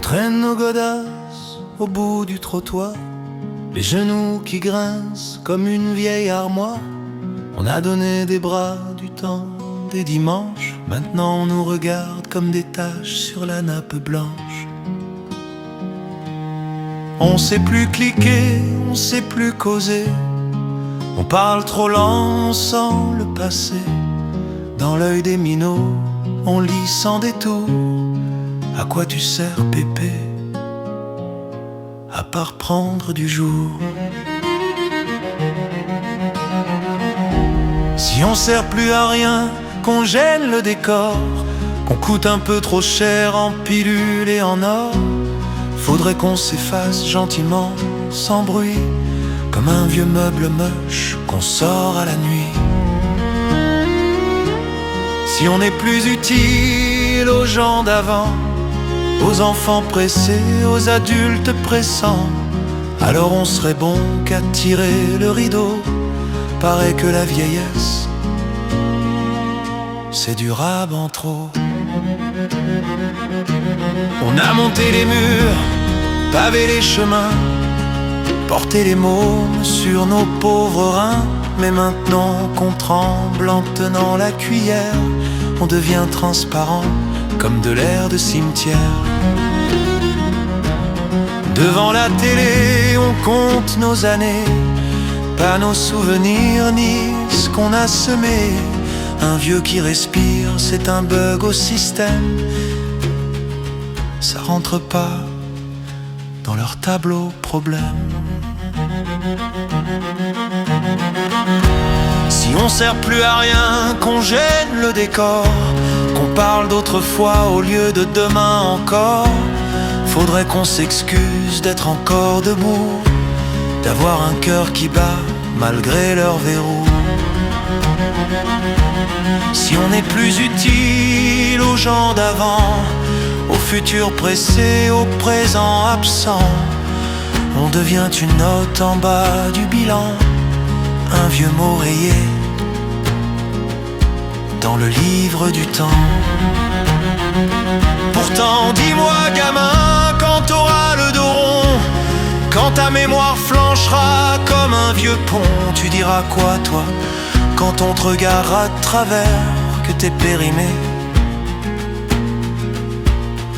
traîne nos godasses au bout du trottoir, les genoux qui grincent comme une vieille armoire. On a donné des bras, du temps, des dimanches. Maintenant on nous regarde comme des taches sur la nappe blanche. On sait plus cliquer, on sait plus causer. On parle trop lent, on sent le passé. Dans l'œil des minots, on lit sans détour. À quoi tu sers, pépé, à part prendre du jour? Si on sert plus à rien, qu'on gêne le décor, qu'on coûte un peu trop cher en pilules et en or, faudrait qu'on s'efface gentiment, sans bruit, comme un vieux meuble moche qu'on sort à la nuit. Si on n'est plus utile aux gens d'avant, aux enfants pressés, aux adultes pressants, alors on serait bon qu'à tirer le rideau. Paraît que la vieillesse, c'est durable en trop. On a monté les murs, pavé les chemins, porté les mômes sur nos pauvres reins. Mais maintenant qu'on tremble en tenant la cuillère, on devient transparent comme de l'air de cimetière. Devant la télé, on compte nos années, pas nos souvenirs ni ce qu'on a semé. Un vieux qui respire, c'est un bug au système. Ça rentre pas dans leur tableau problème. Si on sert plus à rien, qu'on gêne le décor, qu'on parle d'autrefois au lieu de demain encore, faudrait qu'on s'excuse d'être encore debout, d'avoir un cœur qui bat malgré leurs verrous. Si on n'est plus utile aux gens d'avant, au futur pressé, au présent absent, on devient une note en bas du bilan, un vieux mot rayé dans le livre du temps. Pourtant, dis-moi gamin, quand t'auras le dos rond, quand ta mémoire flanchera comme un vieux pont, tu diras quoi toi, quand on te regarde à travers, que t'es périmé,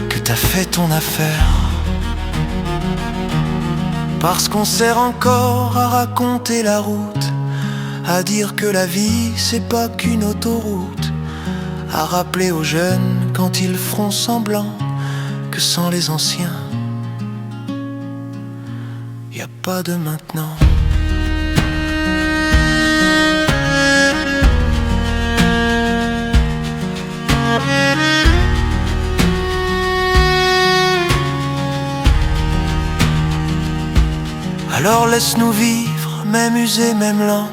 que t'as fait ton affaire? Parce qu'on sert encore à raconter la route, à dire que la vie c'est pas qu'une autoroute, à rappeler aux jeunes quand ils feront semblant que sans les anciens, y a pas de maintenant. Alors laisse-nous vivre, même usés, même lents.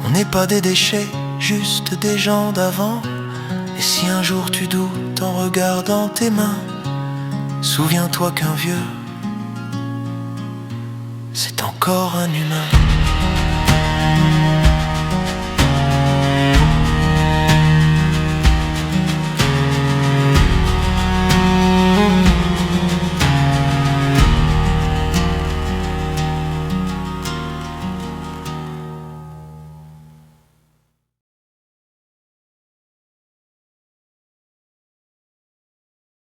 On n'est pas des déchets, juste des gens d'avant. Et si un jour tu doutes en regardant tes mains, souviens-toi qu'un vieux, c'est encore un humain.